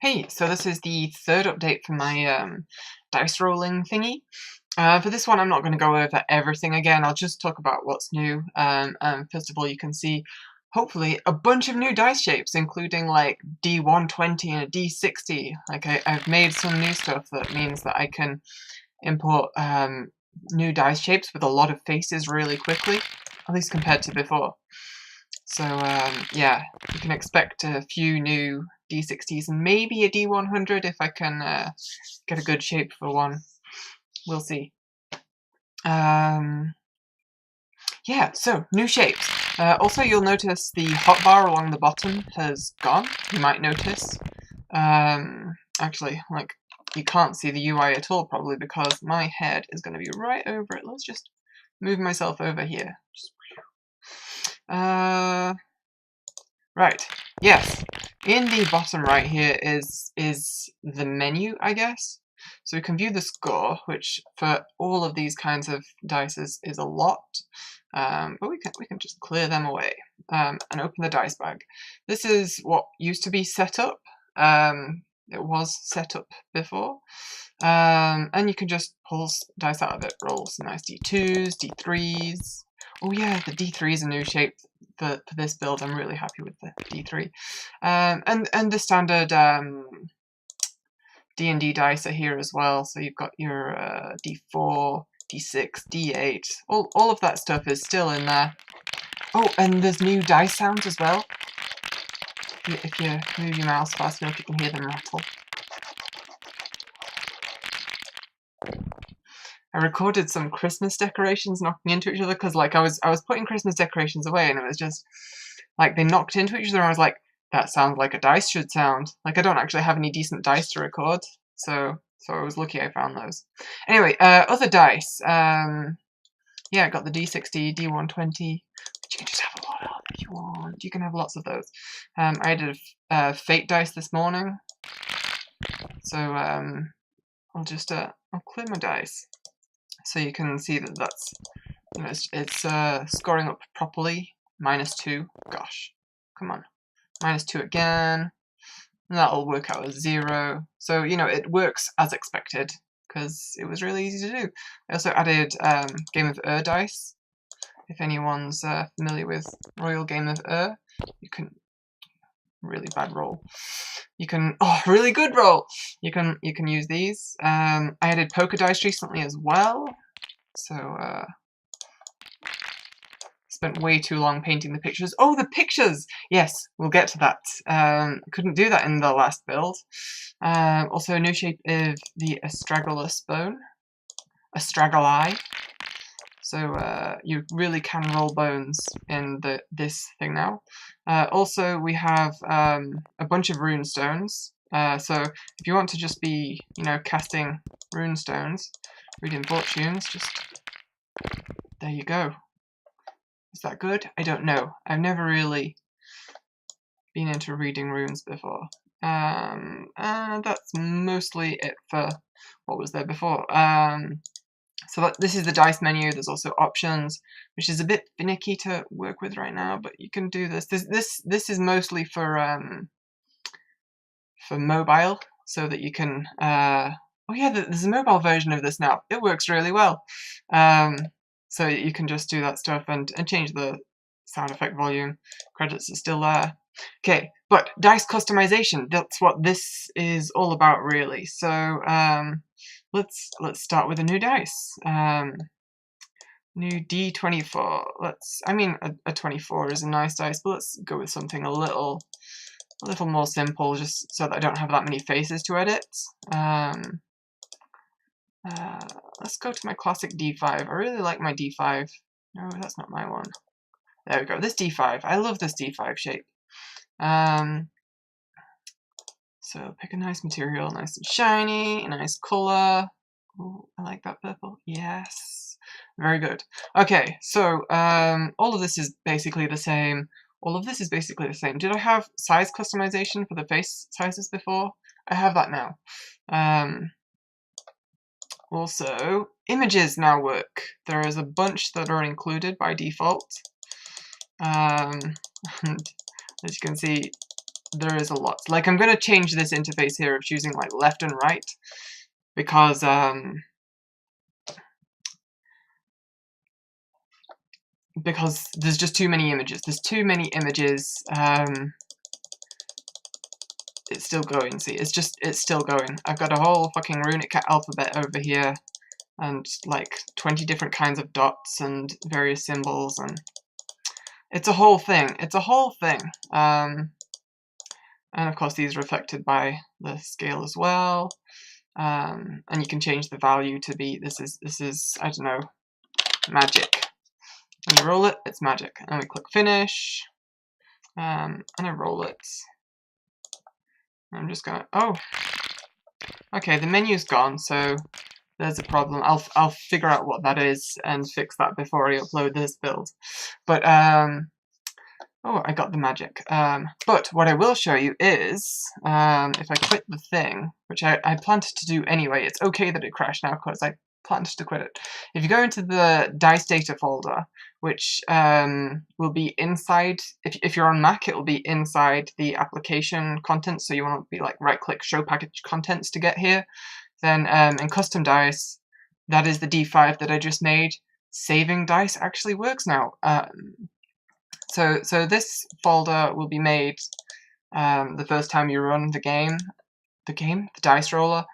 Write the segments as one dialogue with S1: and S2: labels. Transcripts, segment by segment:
S1: Hey, so this is the third update for my dice rolling thingy. For this one, I'm not going to go over everything again. I'll just talk about what's new. First of all, you can see, hopefully, a bunch of new dice shapes, including like D120 and a D60. Like I've made some new stuff that means that I can import new dice shapes with a lot of faces really quickly, at least compared to before. So yeah, you can expect a few new D60s and maybe a D100 if I can get a good shape for one. We'll see. Yeah, so new shapes. Also, you'll notice the hotbar along the bottom has gone. You might notice. Actually, like, you can't see the UI at all probably because my head is going to be right over it. Let's just move myself over here. Right. Yes. In the bottom right here is the menu, I guess. So we can view the score, which for all of these kinds of dice is a lot. But we can just clear them away and open the dice bag. This is what used to be set up. It was set up before. And you can just pull dice out of it. Roll some nice D2s, D3s. Oh yeah, the D3 is a new shape for this build. I'm really happy with the D3. And the standard D&D dice are here as well. So you've got your D4, D6, D8. All of that stuff is still in there. Oh, and there's new dice sounds as well. If you move your mouse fast enough, you can hear them rattle. I recorded some Christmas decorations knocking into each other because, like, I was putting Christmas decorations away and it was just like they knocked into each other and I was like, that sounds like a dice should sound. Like, I don't actually have any decent dice to record, so I was lucky I found those. Anyway, other dice. Yeah, I got the D60, D120, which you can just have a lot of if you want. You can have lots of those. I did a fate dice this morning, so I'll just I'll clear my dice. So you can see that that's, you know, it's scoring up properly. -2. Gosh, come on. -2 again. And that'll work out as 0. So, you know, it works as expected because it was really easy to do. I also added Game of Ur dice. If anyone's familiar with Royal Game of Ur, you can... Really bad roll. You can... Oh, really good roll! You can use these. I added poker dice recently as well. So, spent way too long painting the pictures. Oh, the pictures! Yes, we'll get to that. Couldn't do that in the last build. Also, a new shape of the astragalus bone. Astragali. So, you really can roll bones in this thing now. Also, we have a bunch of rune stones. So, if you want to just be, you know, casting rune stones, reading fortunes, just... There you go. Is that good? I don't know. I've never really been into reading runes before. That's mostly it for what was there before. So this is the dice menu. There's also options, which is a bit finicky to work with right now, but you can do this. This is mostly for mobile, so that you can... Oh yeah, there's a mobile version of this now. It works really well. So you can just do that stuff and change the sound effect volume. Credits are still there. Okay, but dice customization, that's what this is all about, really. So let's start with a new dice. New D24. A 24 is a nice dice, but let's go with something a little more simple, just so that I don't have that many faces to edit. Let's go to my classic D5. I really like my D5. No, that's not my one. There we go. This D5. I love this D5 shape. So pick a nice material, nice and shiny, a nice color. Ooh, I like that purple. Yes. Very good. Okay, so all of this is basically the same. All of this is basically the same. Did I have size customization for the face sizes before? I have that now. Also, images now work. There is a bunch that are included by default. And as you can see, there is a lot. Like, I'm gonna change this interface here of choosing like left and right because there's just too many images. There's too many images. It's still going. See, it's still going. I've got a whole fucking runic alphabet over here, and like 20 different kinds of dots and various symbols, and it's a whole thing. It's a whole thing. And of course, these are affected by the scale as well. And you can change the value to be this is I don't know, magic. When you roll it, it's magic. And we click finish. And I roll it. I'm just gonna, oh, okay, the menu's gone, so there's a problem. I'll figure out what that is and fix that before I upload this build. But oh, I got the magic. But what I will show you is if I quit the thing, which I planned to do anyway. It's okay that it crashed now because I planned to quit it. If you go into the dice data folder, which will be inside, if you're on Mac, it will be inside the application contents, so you want to be like right-click show package contents to get here. Then in custom dice, that is the D5 that I just made. Saving dice actually works now. So this folder will be made the first time you run the dice roller.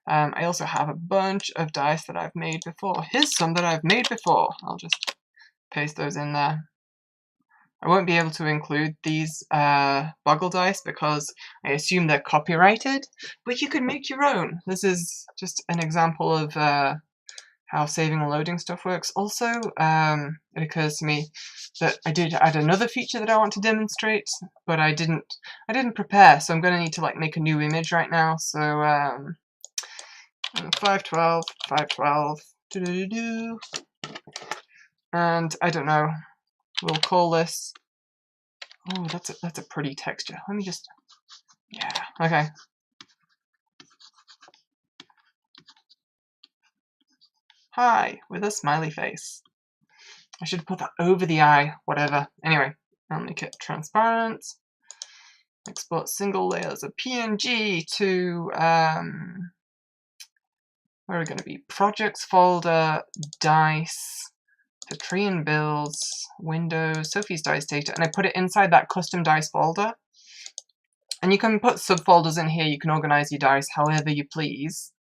S1: I also have a bunch of dice that I've made before. Here's some that I've made before. I'll just paste those in there. I won't be able to include these boggle dice because I assume they're copyrighted, but you can make your own. This is just an example of how saving and loading stuff works. Also, it occurs to me that I did add another feature that I want to demonstrate, but I didn't prepare, so I'm going to need to like make a new image right now. So 512, 512, and I don't know. We'll call this. Oh, that's a pretty texture. Let me just. Yeah. Okay. Hi, with a smiley face. I should put that over the eye. Whatever. Anyway, I'll make it transparent. Export single layer as a PNG to where are we going to be? Projects folder, dice, Patron builds, Windows, Sophie's dice data, and I put it inside that custom dice folder. And you can put subfolders in here. You can organize your dice however you please.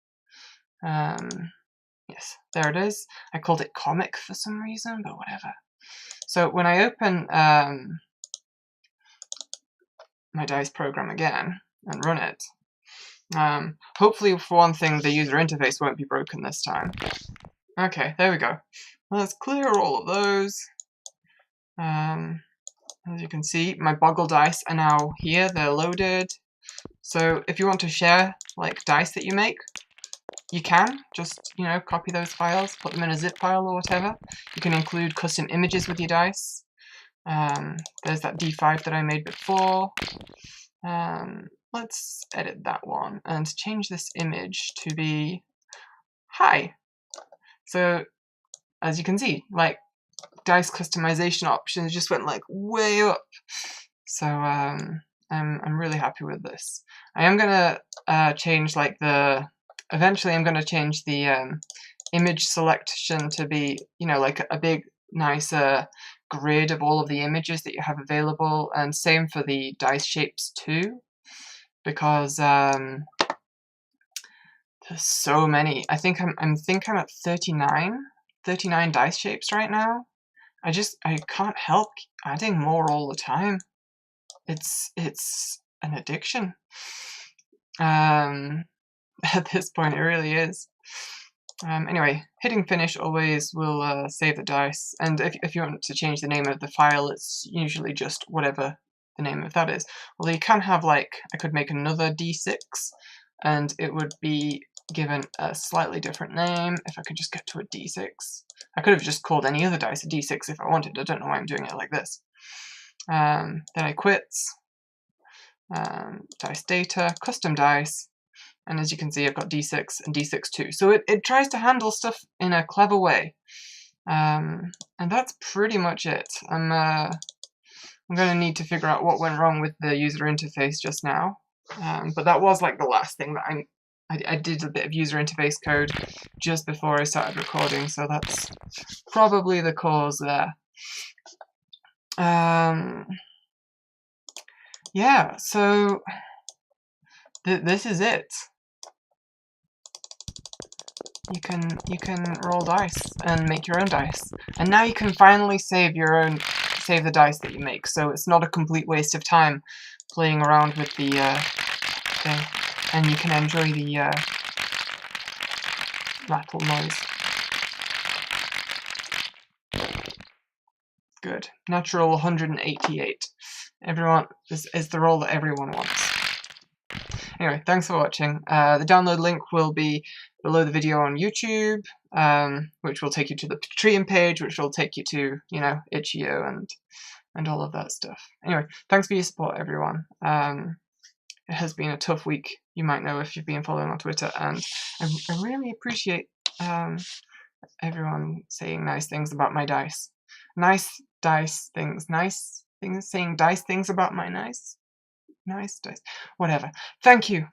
S1: Yes, there it is. I called it comic for some reason, but whatever. So when I open my dice program again and run it, hopefully for one thing the user interface won't be broken this time. Okay, there we go. Let's clear all of those. As you can see, my boggle dice are now here. They're loaded. So if you want to share like dice that you make, you can just, you know, copy those files, put them in a zip file or whatever. You can include custom images with your dice. There's that D5 that I made before. Let's edit that one and change this image to be hi. So as you can see, like dice customization options just went like way up. So I'm really happy with this. I am gonna change like eventually I'm gonna change the image selection to be, you know, like a big nicer grid of all of the images that you have available, and same for the dice shapes too, because there's so many. I think I'm at 39 dice shapes right now. I can't help adding more all the time. It's an addiction. At this point, it really is. Anyway, hitting finish always will save the dice, and if you want to change the name of the file, it's usually just whatever the name of that is. Although you can have, like, I could make another D6, and it would be given a slightly different name. If I could just get to a D6. I could have just called any other dice a D6 if I wanted. I don't know why I'm doing it like this. Then I quit. Dice data, custom dice. And as you can see, I've got D6 and D6 too. So it tries to handle stuff in a clever way. And that's pretty much it. I'm I'm going to need to figure out what went wrong with the user interface just now. But that was like the last thing that I did a bit of user interface code just before I started recording, so that's probably the cause there. Yeah, so this is it. You can roll dice and make your own dice, and now you can finally save the dice that you make, so it's not a complete waste of time playing around with the thing, and you can enjoy the rattle noise. Good. Natural 188. Everyone is the roll that everyone wants. Anyway, thanks for watching. The download link will be below the video on YouTube, which will take you to the Patron page, which will take you to, you know, itch.io and all of that stuff. Anyway, thanks for your support, everyone. It has been a tough week, you might know if you've been following on Twitter, and I really appreciate everyone saying nice things about my dice. Nice dice things. Nice things. Saying dice things about my nice dice. Whatever. Thank you.